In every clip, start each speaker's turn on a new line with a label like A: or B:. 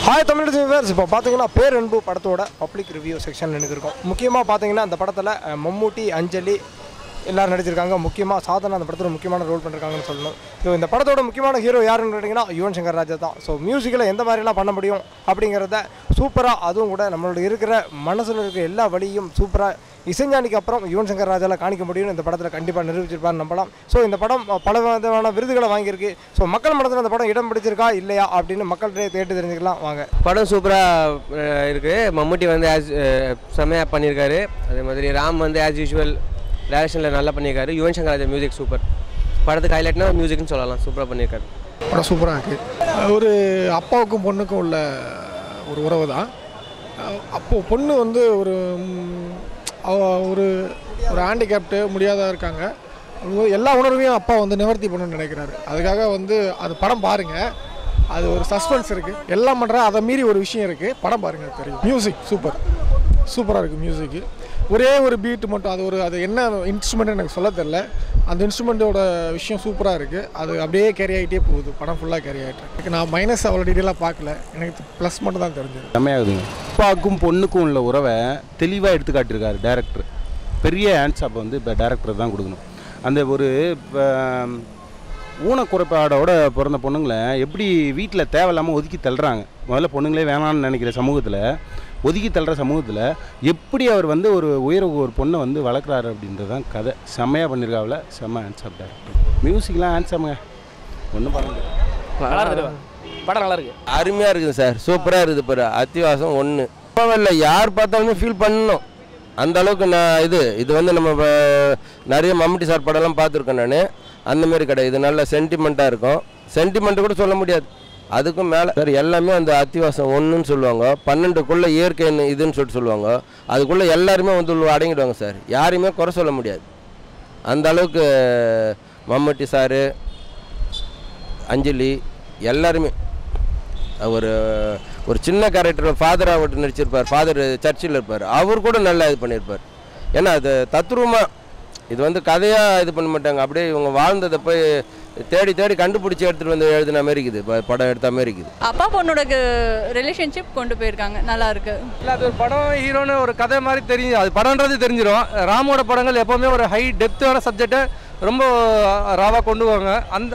A: Hi Tamil viewers, இப்போ பார்த்தீங்கன்னா பேரன்பு படத்தோட பப்ளிக் ரிவ்யூ செக்ஷன் எனக்கு இருக்கும். முக்கியமாக பார்த்தீங்கன்னா அந்த படத்தில் மம்முட்டி, அஞ்சலி எல்லோரும் நடிச்சிருக்காங்க. முக்கியமாக சாதனா அந்த படத்தில் முக்கியமான ரோல் பண்ணிருக்காங்கன்னு சொல்லணும். ஸோ இந்த படத்தோட முக்கியமான ஹீரோ யாருன்னு கேட்டிங்கன்னா யுவன் சங்கர் ராஜா தான். ஸோ மியூசிக்கில் எந்த மாதிரிலாம் பண்ண முடியும் அப்படிங்கிறத சூப்பராக, அதுவும் கூட நம்மளோட இருக்கிற மனசில் இருக்கிற எல்லா வழியும் சூப்பராக இசைஞானிக்கு அப்புறம் யுவன் சங்கர் ராஜாவில் காணிக்க முடியும்னு இந்த படத்தில் கண்டிப்பாக நிரூபிச்சிருப்பார் நம்பலாம். ஸோ இந்த படம் பல விதமான விருதுகளை வாங்கியிருக்கு. ஸோ மக்கள் மனதில் அந்த படம் இடம் பிடிச்சிருக்கா இல்லையா அப்படின்னு மக்கள்கிட்ட கேட்டு தெரிஞ்சுக்கலாம் வாங்க.
B: படம் சூப்பராக இருக்குது. மம்முட்டி வந்து செம்மையாக பண்ணியிருக்காரு. அதே மாதிரி ராம் வந்து ஆஸ் யூஷுவல் டைரக்ஷனில் நல்லா பண்ணியிருக்காரு. Yuvan Shankar Raja music super. படத்துக்கு ஹைலைட்னா மியூசிக்னு சொல்லலாம். சூப்பராக பண்ணியிருக்காரு.
C: படம் சூப்பராக இருக்குது. ஒரு அப்பாவுக்கும் பொண்ணுக்கும் உள்ள ஒரு உறவு தான். அப்போது பொண்ணு வந்து ஒரு ஒரு ஹேண்டிகேப்டு முடியாத இருக்காங்க. எல்லா உணர்வையும் அப்பா வந்து நிவர்த்தி பண்ணணும்னு நினைக்கிறாரு. அதுக்காக வந்து அது படம் பாருங்கள். அது ஒரு சஸ்பென்ஸ் இருக்குது. எல்லாம் பண்ணுற அதை மீறி ஒரு விஷயம் இருக்குது. படம் பாருங்கள், தெரியும். மியூசிக் சூப்பராக இருக்குது. மியூசிக்கு ஒரே ஒரு பீட்டு மட்டும், அது என்ன இன்ஸ்ட்ருமெண்ட் எனக்கு சொல்ல தெரில. அந்த இன்ஸ்ட்ருமெண்ட்டோட விஷயம் சூப்பராக இருக்குது. அது அப்படியே கேரி ஆகிட்டே போகுது. படம் ஃபுல்லாக கேரி ஆகிட்டு. நான் மைனஸ் அவ்வளோ டீட்டெயிலாக பார்க்கல. எனக்கு ப்ளஸ் மட்டும் தான் தெரிஞ்சது.
D: செம்மையாகுதுங்க. அப்பாவுக்கும் பொண்ணுக்கும் உள்ள உறவை தெளிவாக எடுத்து காட்டியிருக்காரு டேரக்டர். பெரிய ஹேண்ட்ஸாப் வந்து இப்போ டேரக்டர் தான் கொடுக்கணும். அந்த ஒரு ஊனக்குறைபாடோட பிறந்த பொண்ணுங்களை எப்படி வீட்டில் தேவையில்லாமல் ஒதுக்கி தள்ளுறாங்க. முதல்ல பொண்ணுங்களே வேணான்னு நினைக்கிற சமூகத்தில், ஒதுக்கி தள்ளுற சமூகத்தில் எப்படி அவர் வந்து ஒரு பொண்ணை வந்து வளர்க்குறாரு அப்படின்றது தான் கதை. செம்மையாக பண்ணியிருக்காவில். செம்ம ஹேண்ட்ஸாப் டேரக்டர். மியூசிக்லாம் ஹேண்ட்ஸாமுங்க. ஒன்றும் பண்ண
B: நல்லா இருக்குது. படம் நல்லா இருக்குது. அருமையாக இருக்குது சார். சூப்பராக இருக்குது. பாரு, அத்தியாவசம் ஒன்று இல்லை, யார் பார்த்தாலுமே ஃபீல் பண்ணணும் அந்த அளவுக்கு. நான் இது வந்து நம்ம நிறைய மம்முட்டி சார் படம்லாம் பார்த்துருக்கேன் நான். அந்தமாரி கிடையாது. இது நல்ல சென்டிமெண்ட்டாக இருக்கும். சென்டிமெண்ட்டு கூட சொல்ல முடியாது, அதுக்கும் மேலே சார். எல்லாமே அந்த அத்தியாவசம் ஒன்றுன்னு சொல்லுவாங்க. 12க்குள்ளே இயற்கை இதுன்னு சொல்லுவாங்க. அதுக்குள்ளே எல்லாருமே வந்து அடங்கிடுவாங்க சார். யாரையுமே குறை சொல்ல முடியாது. அந்த அளவுக்கு மம்முட்டி சாரு, அஞ்சலி எல்லாருமே ஒரு சின்ன கேரக்டர் ஃபாதராக விட்டு நடிச்சிருப்பார். ஃபாதர் சர்ச்சில் இருப்பார். அவர் கூட நல்லா இது பண்ணியிருப்பார். ஏன்னா அது தத்ரூபமாக, இது வந்து கதையாக இது பண்ண மாட்டாங்க. அப்படியே இவங்க வாழ்ந்ததை போய் தேடி கண்டுபிடிச்சி எடுத்துகிட்டு வந்து எழுதின மாதிரி இருக்குது. படம் எடுத்த மாதிரி இருக்குது.
E: அப்பா பொண்ணோட ரிலேஷன்ஷிப் கொண்டு போயிருக்காங்க. நல்லா இருக்கு.
F: இல்லை, அது ஒரு படம் ஹீரோன்னு ஒரு கதை மாதிரி தெரியும். அது படம்ன்றது தெரிஞ்சிடும். ராமோட படங்கள் எப்போவுமே ஒரு ஹை டெப்த்தான சப்ஜெக்டை ரொம்ப ராவாக கொண்டு போவாங்க.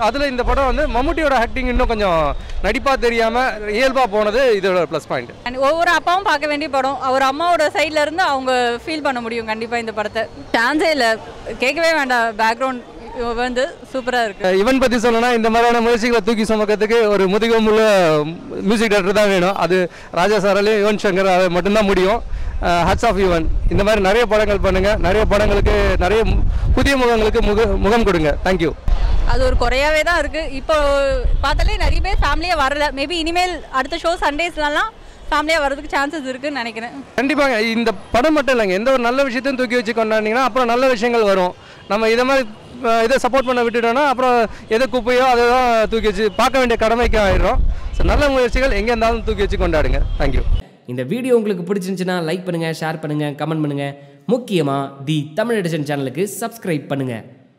F: அதில் இந்த படம் வந்து மம்முட்டியோட ஆக்டிங் இன்னும் கொஞ்சம் நடிப்பாக தெரியாமல் இயல்பாக போனது இதோட ப்ளஸ் பாயிண்ட்.
E: அண்ட் ஒவ்வொரு அப்பாவும் பார்க்க வேண்டிய படம். அவர் அம்மாவோட சைட்ல இருந்து அவங்க ஃபீல் பண்ண முடியும் கண்டிப்பாக இந்த படத்தை. சான்ஸே இல்லை, கேட்கவே வேண்டாம். பேக்ரவுண்ட் வந்து சூப்பராக இருக்குது.
F: இவன் பற்றி சொல்லணும்னா, இந்த மாதிரியான முயற்சிகளை தூக்கி சுமக்கிறதுக்கு ஒரு முதுகமுள்ள மியூசிக் டைரக்டர் தான் வேணும். அது ராஜா சாராலையும் யுவன் சங்கர் மட்டும்தான் முடியும். Hats off Yuvan. இந்த மாதிரி நிறைய படங்கள் பண்ணுங்கள். நிறைய படங்களுக்கு, நிறைய புதிய முகங்களுக்கு முகம் கொடுங்க. தேங்க்யூ.
E: அது ஒரு குறையாவே தான் இருக்குது. இப்போ பார்த்தாலே நிறைய பேர் ஃபேமிலியாக வரல. மேபி இனிமேல் அடுத்த ஷோ சண்டேஸ்லாம் ஃபேமிலியாக வரதுக்கு சான்சஸ் இருக்குன்னு நினைக்கிறேன்.
F: கண்டிப்பாக. இந்த படம் மட்டும் இல்லைங்க, எந்த ஒரு நல்ல விஷயத்தையும் தூக்கி வச்சு கொண்டாடினீங்கன்னா அப்புறம் நல்ல விஷயங்கள் வரும். நம்ம இதை மாதிரி இதை சப்போர்ட் பண்ண விட்டுட்டோன்னா அப்புறம் எதை குப்பையோ அதை தான் தூக்கி வச்சு பார்க்க வேண்டிய கடமைக்கு ஆயிடும். ஸோ நல்ல முயற்சிகள் எங்கே இருந்தாலும் தூக்கி வச்சு கொண்டாடுங்க. தேங்க்யூ.
G: இந்த வீடியோ உங்களுக்கு பிடிச்சிருந்துச்சுன்னா லைக் பண்ணுங்கள், ஷேர் பண்ணுங்கள், கமெண்ட் பண்ணுங்கள். முக்கியமாக தி தமிழ் எடிஷன் சேனலுக்கு சப்ஸ்கிரைப் பண்ணுங்கள்.